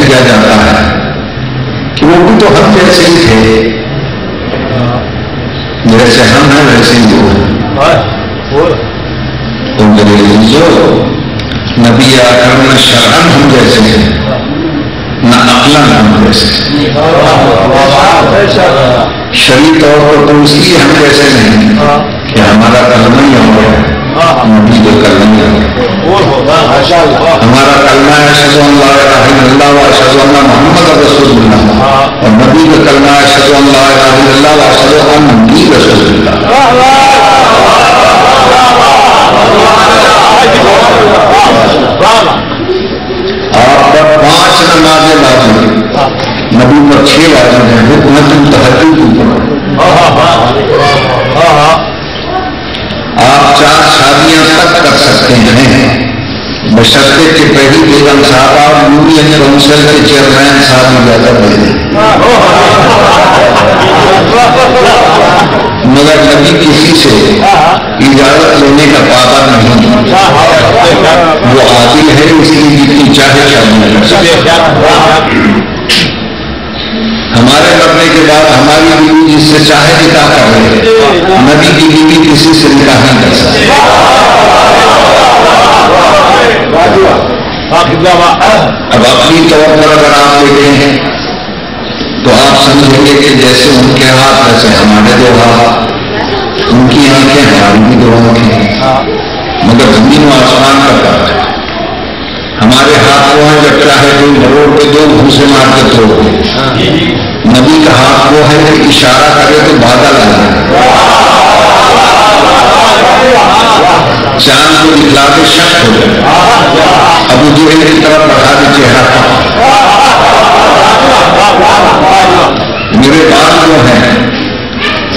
کیا جاتا ہے کہ وہ بھی تو ہم جیسے ہی تھے، جیسے ہم ہیں ویسے ہی وہ ہیں۔ تو میرے عزیزو، نبی اکرم نہ شرعن ہم جیسے ہیں نہ عقلاً ہم جیسے۔ شرعی طور پر تو اس لیے ہم جیسے نہیں کہ ہمارا کلمہ ہی ہو ہے، نبی کا کلمہ ہی ہو، ہمارا کلمہ ہے اشہد ان لا الہ الا اللہ و اشہد ان محمد رسول اللہ، اور نبی کا کلمہ ہے اشہد ان لا الہ الا اللہ و اشہد ان محمد رسول اللہ۔ آپ پر 5 نمازیں واجب، نبی پر 6 واجب ہیں، حکمت تہجد کی پڑھو۔ آپ 4 شادیاں تک کر سکتے ہیں بشرطے کہ پہلی بیگم صاحبہ یونین کونسل کے چیئرمین صاحب اجازت دے دیں، مگر نبی کسی سے اجازت لینے کا پابند نہیں، وہ عادل ہے، اس کی جتنی چاہے شادی کر سکتے۔ ہمارے مرنے کے بعد ہماری بیوی جس سے چاہے نکاح کر رہے، نبی کی بیوی کسی سے نکاح نہیں کر سکتی۔ اب اپنی طور پر اگر آپ دیکھیں تو آپ سمجھیں گے کہ جیسے ان کے ہاتھ ویسے ہمارے 2 ہاتھ، ان کی آنکھیں ہماری بھی 2 آنکھیں، مگر زمین و آسمان کا فرق ہے۔ ہمارے ہاتھ وہ ہیں جب چاہے کوئی مروڑ کے 2 گھوسے مار کے توڑ دے، نبی کا ہاتھ وہ ہے کہ اشارہ کرے تو بادل آ جائے، چاند کو دکھلا کے شک ہو جائے، ابو جہل کی طرف بڑھا کے چہرہ۔ میرے بال وہ ہیں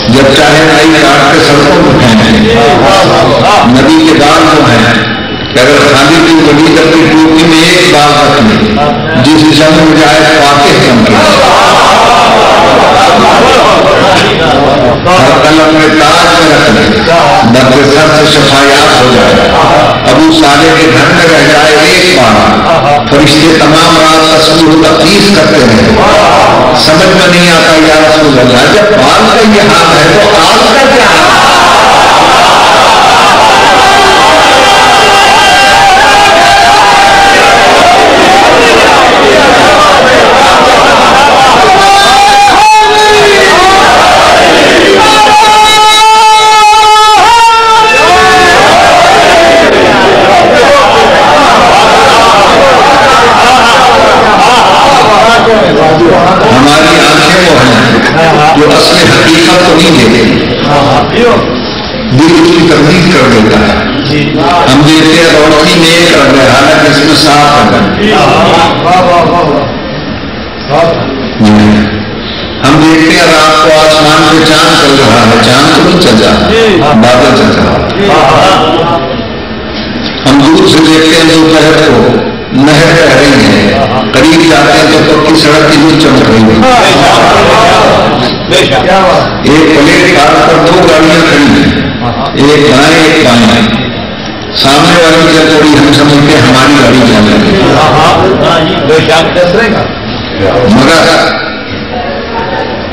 جب چاہے نئی کاٹ کے سڑکوں کو پھینکیں، نبی کے بال وہ ہیں کہ اگر خالی کی بڑی کرتی ٹوپی میں ایک بال رکھ لیں، جس حساب میں جائے فاتح چمکے، ہر قلم میں تاج میں رکھ لیں، درد سر سے شفایات ہو جائے، ابو صالح کے گھر میں رہ جائے ایک بار، فرشتے تمام رات تسبیح و تقدیس کرتے رہے، سمجھ میں نہیں آتا یا رسول اللہ جب بال کا یہ حال ہے تو آل کا کیا حال ہے؟ ہماری آنکھیں وہ ہیں جو اصل حقیقت کو نہیں دیتے، دل اس کی تردید کر دیتا ہے۔ ہم دیکھتے ہیں روشنی میں ایک رنگ ہے حالانکہ اس میں 7 رنگ ہے۔ ہم دیکھتے ہیں رات کو آسمان پہ چاند چل رہا ہے، چاند تو نہیں چل رہا، بادل چل رہا۔ ہم دور سے دیکھتے ہیں دوپہر کو نہر بہ رہی ہے، قریب جاتے ہیں تو پکی سڑک کی دور چمک رہی ہے۔ ایک پلیٹ کار پر 2 گاڑیاں کھڑی ہیں، ایک دائیں ایک بائیں، سامنے والی جب تھوڑی ہم سمجھتے ہیں ہماری گاڑی چل رہی ہے، مگر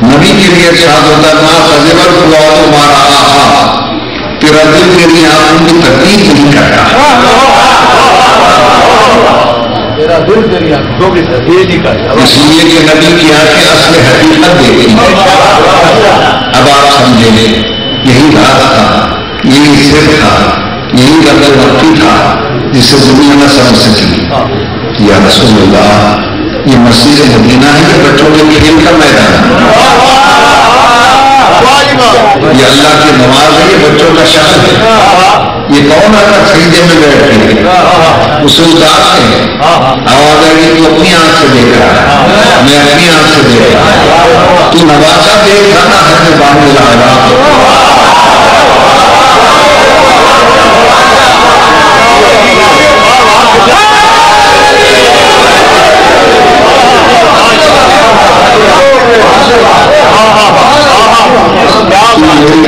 نبی کے لیے ارشاد ہوتا ہے ماں فضیبر ہوا تو مارا آہا، تیرا دل تیری آنکھوں کی تردید نہیں کرتا، اس لیے کہ نبی کی آنکھیں اصل حقیقت دیکھتی ہیں۔ اب آپ سمجھیں گے یہی راز تھا، یہی سر تھا، یہی قدر وقتی تھا جس سے دنیا نہ سمجھ سکی۔ یا رسول اللہ یہ مسجد مدینہ ہے کہ بچوں کے کھیل کا میدان ہے؟ یہ اللہ کی نماز ہے، یہ بچوں کا شان ہے۔ یہ کون آتا سجدے میں بیٹھ کے اسے اتارتے ہیں، آواز آئی تو اپنی آنکھ سے دیکھ رہا ہے، میں اپنی آنکھ سے دیکھ رہا ہے، تو نوازا دیکھ رہا ہے میں باندھ رہا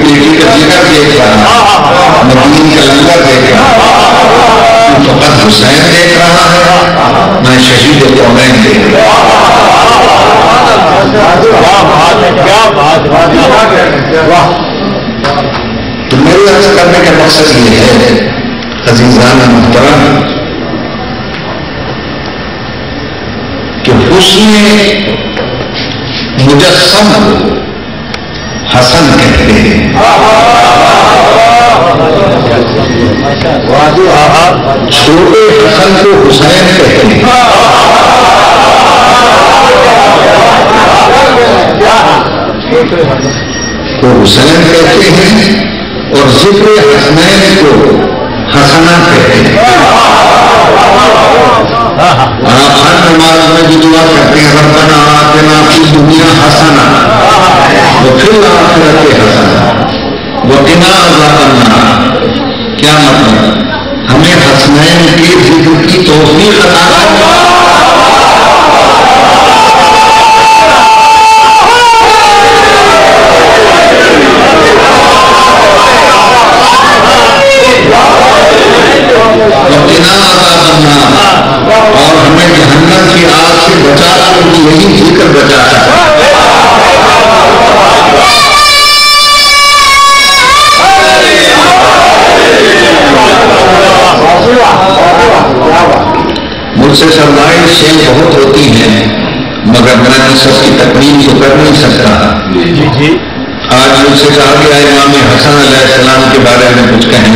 بیٹی کا ذکر دیکھ رہا، مدین کا لنگر دیکھ رہا، فقط حسین دیکھ رہا ہے، میں شہید کونین دیکھ رہا ہوں۔ تو میری عرض کرنے کا مقصد یہ ہے عزیزان محترم کہ حسن مجسم کو حسن کہتے ہیں، چھوٹے حسن کو حسین کہتے ہیں۔ کو حسین کہتے ہیں اور ذکر حسنین کو حسنا کہتے ہیں۔ آپ ہر نماز میں جو دعا کرتے ہیں ربنا آتنا فی الدنیا حسنہ وفی الآخرۃ حسنہ وقنا عذاب النار، کیا مطلب؟ ہمیں حسنین کے ذکر کی توفیق عطا فرمائے۔ اور ہمیں جہنم کی آگ سے بچا کر یہی ذکر بچاتا ہے۔ مجھ سے فرمائشیں بہت ہوتی ہیں مگر میں سب کی تکمیل تو کر نہیں سکتا۔ آج مجھ سے کہا گیا امام حسن علیہ السلام کے بارے میں کچھ کہیں،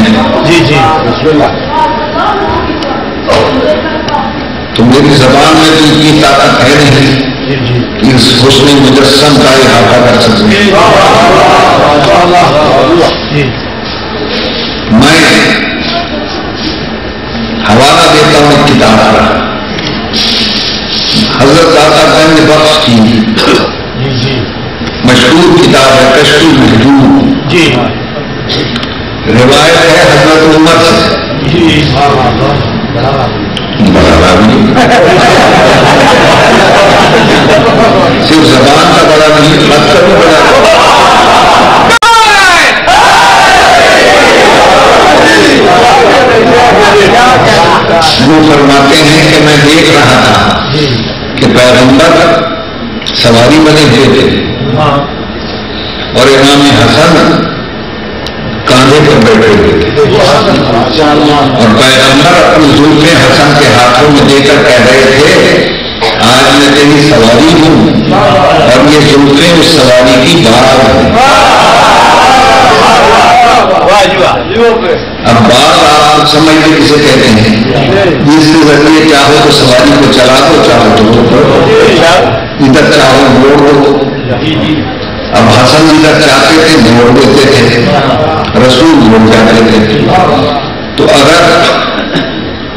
تو میری زبان میں تو اتنی طاقت ہے نہیں کہ اس حسن مجسم کا احاطہ کر سکوں۔ میں حوالہ دیتا ہوں ایک کتاب کا، حضرت آقا گنج بخش کی مشہور کتاب ہے کشف المحجوب، روایت ہے حضرت عمر سے، صرف زبان کا بڑا نہیں، خط کا بھی بڑا وہ فرماتے ہیں کہ میں دیکھ رہا تھا کہ پیغمبر سواری بنے ہوئے تھے اور امام حسن کاندھے پر بیٹھے ہوئے تھے، اور پیغمبر اپنی زلفیں حسن کے ہاتھوں میں دے کر کہہ رہے تھے آج میں تیری سواری ہوں اور یہ زلفیں اس سواری کی بات ہے۔ اب بات آپ سمجھتے کسے کہتے ہیں؟ جس کے ذریعے چاہو تو سواری کو چلا دو، چاہو تو ادھر چاہو موڑ دو۔ اب حسن ادھر چاہتے تھے موڑ دیتے تھے، رسول موڑ جاتے تھے۔ تو اگر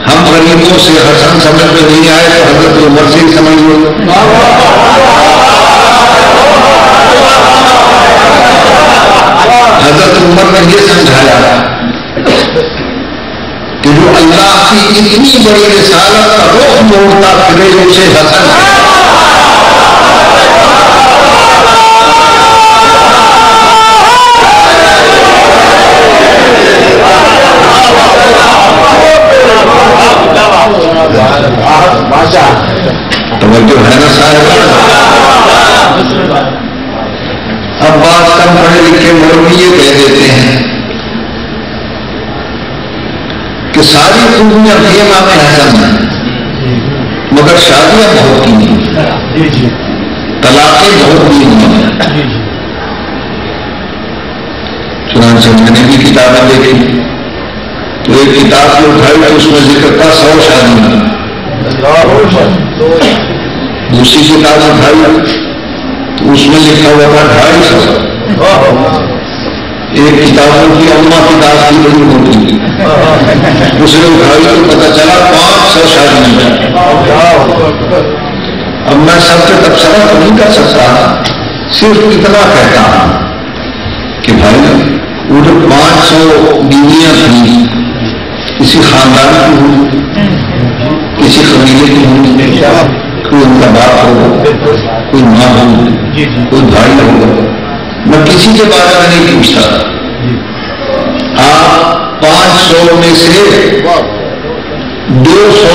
ہم غریبوں سے حسن سمجھ میں نہیں آئے تو حضرت عمر سے ہی سمجھ لو۔ حضرت عمر نے یہ سمجھایا کہ جو اللہ کی اتنی بڑی رسالت کا رخ موڑتا پھرے اسے حسن ہے۔ توجہ ہے نا صاحب؟ اب بات کم پڑھے لکھے لوگ یہ کہہ دیتے ہیں کہ ساری خوبیاں بھی امام حسن ہیں مگر شادیاں بہت کی ہیں، طلاقیں بہت کی ہیں۔ چنانچہ میں نے بھی کتابیں دیکھی تو ایک کتاب جو اٹھائی تو اس میں ذکر تھا 100 شادیاں، دوسری کتاب اٹھائی تو اس میں لکھا ہوا تھا 250۔ ایک کتابوں کی اما کتاب کی بڑی ہوتی، اس نے اٹھائی تو پتہ چلا 500 شادیاں۔ اب میں سب سے تبصرہ تو نہیں کر سکتا، صرف اتنا کہتا ہوں کہ بھائی وہ جو 500 بیویاں تھیں کسی خاندان کی ہوئی، کسی قبیلے کی ہوئی، کوئی ان کا باپ ہوگا، کوئی ماں ہوگی، کوئی بھائی ہوگا، میں کسی کے بارے میں نہیں پوچھتا۔ آپ 500 میں سے 200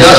10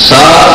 7